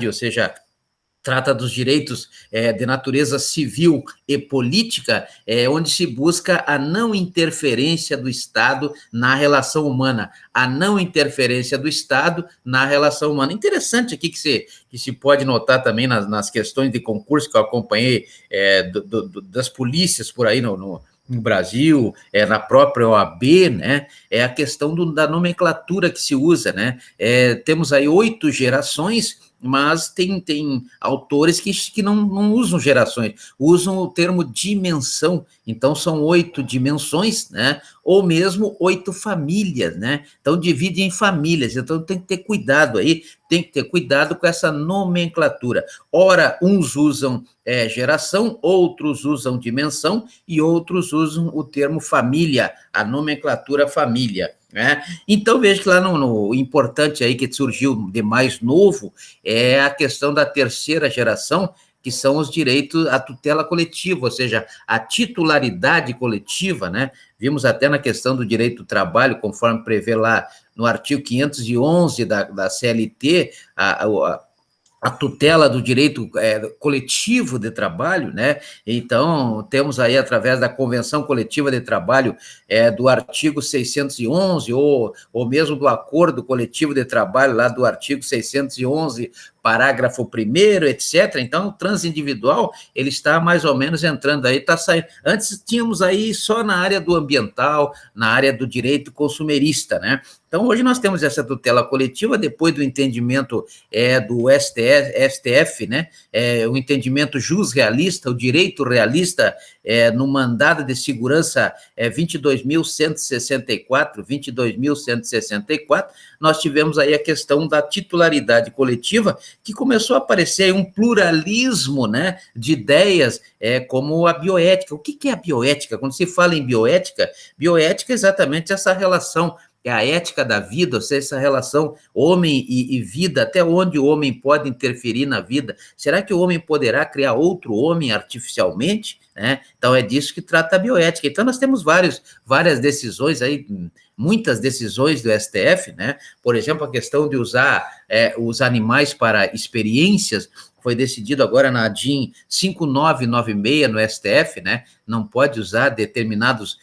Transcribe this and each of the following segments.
ou seja, trata dos direitos de natureza civil e política, onde se busca a não interferência do Estado na relação humana, a não interferência do Estado na relação humana. Interessante aqui que se pode notar também nas questões de concurso que eu acompanhei das polícias por aí no Brasil, na própria OAB, né, é a questão da nomenclatura que se usa, né, temos aí 8 gerações, mas tem autores que não usam gerações, usam o termo dimensão, então são 8 dimensões, né, ou mesmo 8 famílias, né, então divide em famílias, então tem que ter cuidado aí, tem que ter cuidado com essa nomenclatura, ora uns usam geração, outros usam dimensão e outros usam o termo família, a nomenclatura família, né? Então, veja que lá no importante aí que surgiu de mais novo é a questão da terceira geração, que são os direitos à tutela coletiva, ou seja, a titularidade coletiva, né? Vimos até na questão do direito do trabalho, conforme prevê lá no artigo 511 da CLT, a tutela do direito coletivo de trabalho, né? Então, temos aí, através da Convenção Coletiva de Trabalho do artigo 611, ou mesmo do Acordo Coletivo de Trabalho, lá do artigo 611, parágrafo 1º, etc. Então, o transindividual, ele está mais ou menos entrando aí, está saindo. Antes tínhamos aí só na área do ambiental, na área do direito consumerista, né? Então, hoje nós temos essa tutela coletiva, depois do entendimento do STF, né? O entendimento jus-realista, o direito realista, no mandado de segurança 22.164, nós tivemos aí a questão da titularidade coletiva, que começou a aparecer um pluralismo, né, de ideias, como a bioética. O que é a bioética? Quando se fala em bioética é exatamente essa relação, é a ética da vida, ou seja, essa relação homem e vida, até onde o homem pode interferir na vida. Será que o homem poderá criar outro homem artificialmente? Né? Então, é disso que trata a bioética. Então, nós temos várias decisões aí, muitas decisões do STF, né? Por exemplo, a questão de usar os animais para experiências, foi decidido agora na DIN 5996 no STF, né? Não pode usar determinados,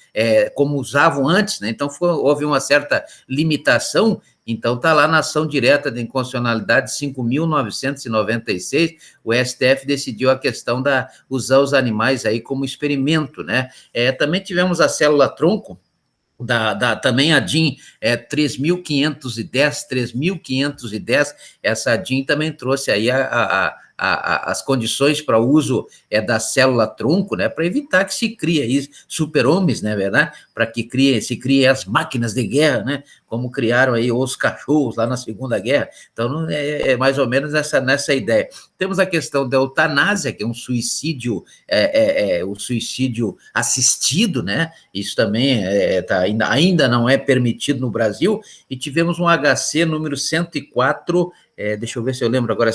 como usavam antes, né? Então, houve uma certa limitação. Então, está lá na ação direta de inconstitucionalidade 5.996, o STF decidiu a questão usar os animais aí como experimento, né? Também tivemos a célula-tronco, também a DIN 3.510, essa DIN também trouxe aí as condições para o uso da célula-tronco, né, para evitar que se crie aí super-homens, né, verdade? Para que se criem as máquinas de guerra, né, como criaram aí os cachorros lá na Segunda Guerra. Então, é mais ou menos nessa ideia. Temos a questão da eutanásia, que é um suicídio, o suicídio assistido, né? Isso também ainda não é permitido no Brasil, e tivemos um HC número 104, deixa eu ver se eu lembro agora,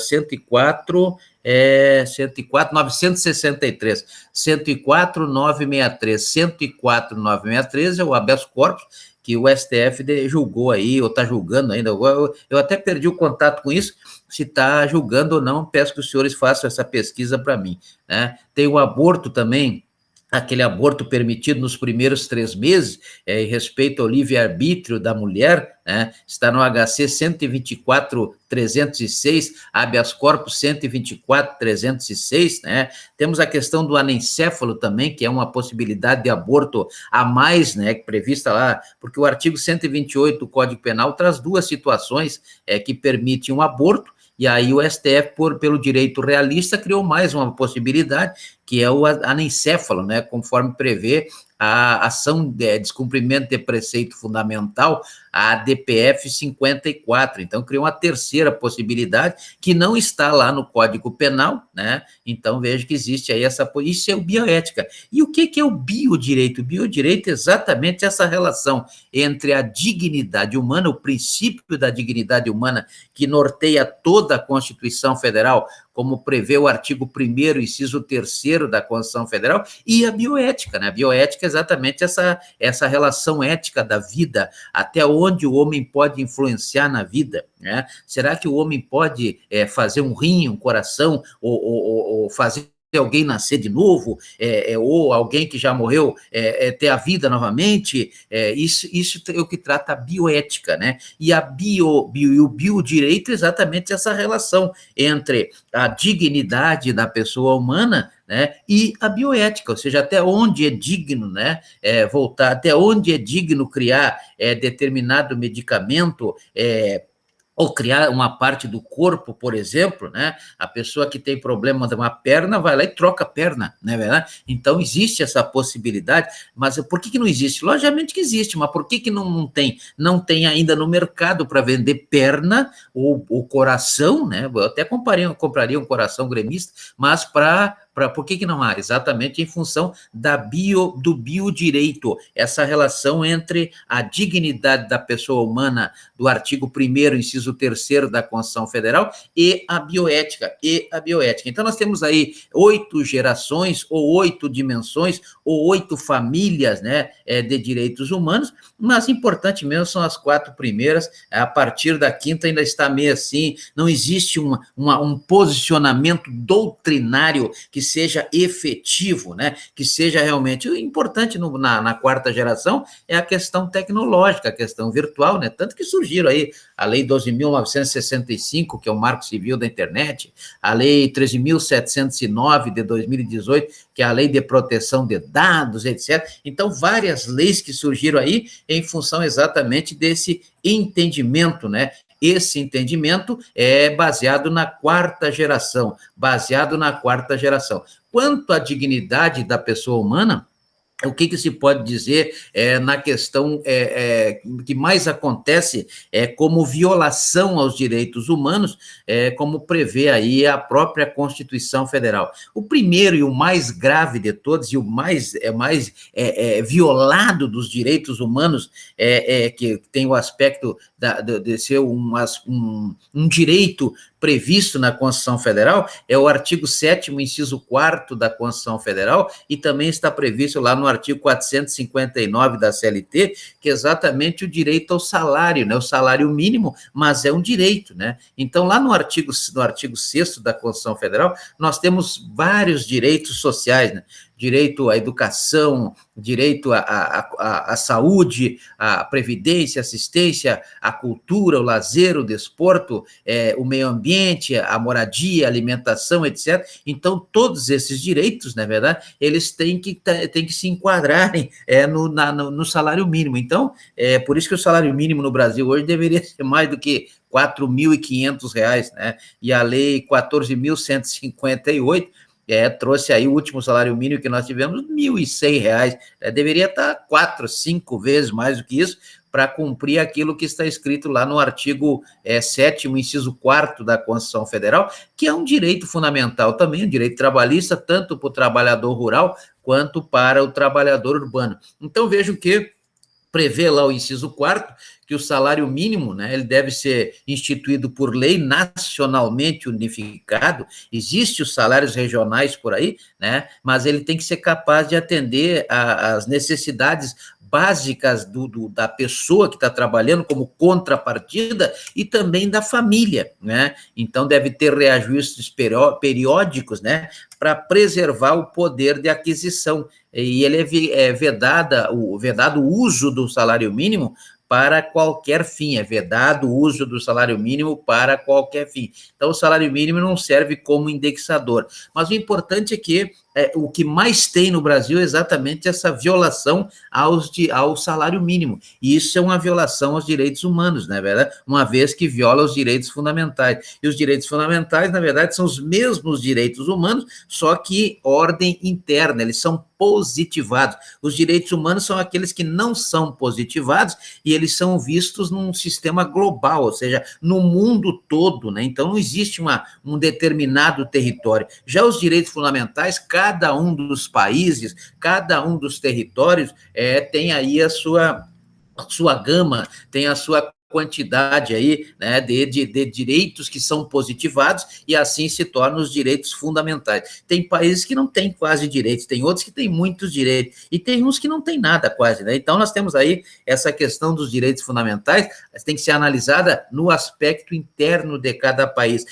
963, 104.963 é o habeas corpus, que o STF julgou aí, ou está julgando ainda, eu até perdi o contato com isso, se está julgando ou não, peço que os senhores façam essa pesquisa para mim, né? Tem o aborto também, aquele aborto permitido nos primeiros 3 meses, em respeito ao livre-arbítrio da mulher, né? Está no HC 124.306, habeas corpus 124.306, né? Temos a questão do anencéfalo também, que é uma possibilidade de aborto a mais, né, prevista lá, porque o artigo 128 do Código Penal traz 2 situações que permitem um aborto, e aí o STF, pelo direito realista, criou mais uma possibilidade, que é o anencéfalo, né, conforme prevê a ação de descumprimento de preceito fundamental, a DPF 54. Então, criou uma terceira possibilidade que não está lá no Código Penal, né? Então, veja que existe aí isso é o bioética. E o que é o biodireito? O biodireito é exatamente essa relação entre a dignidade humana, o princípio da dignidade humana que norteia toda a Constituição Federal, como prevê o artigo 1º, inciso 3º da Constituição Federal, e a bioética, né? A bioética é exatamente essa relação ética da vida, até onde onde o homem pode influenciar na vida, né? Será que o homem pode fazer um rim, um coração, ou fazer alguém nascer de novo, ou alguém que já morreu ter a vida novamente? Isso é o que trata a bioética, né? E o biodireito é exatamente essa relação entre a dignidade da pessoa humana, né, e a bioética, ou seja, até onde é digno, né, voltar, até onde é digno criar determinado medicamento, ou criar uma parte do corpo, por exemplo, né? A pessoa que tem problema de uma perna vai lá e troca a perna, não é verdade? Então, existe essa possibilidade, mas por que não existe? Logicamente que existe, mas por que não tem? Não tem ainda no mercado para vender perna ou coração, né? Eu até compraria um coração gremista, mas por que não há? Exatamente em função do biodireito, essa relação entre a dignidade da pessoa humana, do artigo 1º, inciso 3º da Constituição Federal, e a bioética. Então, nós temos aí 8 gerações, ou 8 dimensões, ou 8 famílias, né, de direitos humanos, mas importante mesmo são as 4 primeiras. A partir da 5ª ainda está meio assim, não existe um posicionamento doutrinário que seja efetivo, né? Que seja realmente importante na 4ª geração é a questão tecnológica, a questão virtual, né? Tanto que surgiram aí a Lei 12.965, que é o Marco Civil da Internet, a Lei 13.709 de 2018, que é a Lei de Proteção de Dados, etc. Então, várias leis que surgiram aí em função exatamente desse entendimento, né? Esse entendimento é baseado na 4ª geração, Quanto à dignidade da pessoa humana, o que se pode dizer na questão que mais acontece como violação aos direitos humanos, como prevê aí a própria Constituição Federal. O primeiro e o mais grave de todos, e o mais violado dos direitos humanos, que tem o aspecto de ser um direito previsto na Constituição Federal, é o artigo 7º, inciso 4º da Constituição Federal, e também está previsto lá no artigo 459 da CLT, que é exatamente o direito ao salário, né? O salário mínimo, mas é um direito, né? Então, lá no artigo 6º da Constituição Federal, nós temos vários direitos sociais, né? Direito à educação, direito à saúde, à previdência, assistência, à cultura, o lazer, o desporto, o meio ambiente, a moradia, a alimentação, etc. Então, todos esses direitos, na verdade, eles têm que se enquadrarem no salário mínimo. Então, por isso que o salário mínimo no Brasil hoje deveria ser mais do que R$ 4.500, né? E a Lei 14.158 trouxe aí o último salário mínimo que nós tivemos, R$ 1.100. Deveria estar 4, 5 vezes mais do que isso, para cumprir aquilo que está escrito lá no artigo 7º, inciso 4º da Constituição Federal, que é um direito fundamental também, um direito trabalhista, tanto para o trabalhador rural quanto para o trabalhador urbano. Então, vejam que prevê lá o inciso 4º, que o salário mínimo, né, ele deve ser instituído por lei nacionalmente unificado. Existem os salários regionais por aí, né, mas ele tem que ser capaz de atender às necessidades básicas da pessoa que está trabalhando como contrapartida e também da família, né? Então, deve ter reajustes periódicos, né, para preservar o poder de aquisição. E ele é vedado o uso do salário mínimo para qualquer fim, é vedado o uso do salário mínimo para qualquer fim. Então, o salário mínimo não serve como indexador. Mas o importante é que o que mais tem no Brasil é exatamente essa violação ao salário mínimo. E isso é uma violação aos direitos humanos, não é verdade? Uma vez que viola os direitos fundamentais. E os direitos fundamentais, na verdade, são os mesmos direitos humanos, só que ordem interna, eles são positivados. Os direitos humanos são aqueles que não são positivados e eles são vistos num sistema global, ou seja, no mundo todo, né? Então, não existe um determinado território. Já os direitos fundamentais, cada um dos países, cada um dos territórios tem aí a sua gama, tem a sua quantidade aí, né, de direitos que são positivados e assim se tornam os direitos fundamentais. Tem países que não têm quase direitos, tem outros que têm muitos direitos e tem uns que não têm nada quase, né? Então nós temos aí essa questão dos direitos fundamentais, tem que ser analisada no aspecto interno de cada país.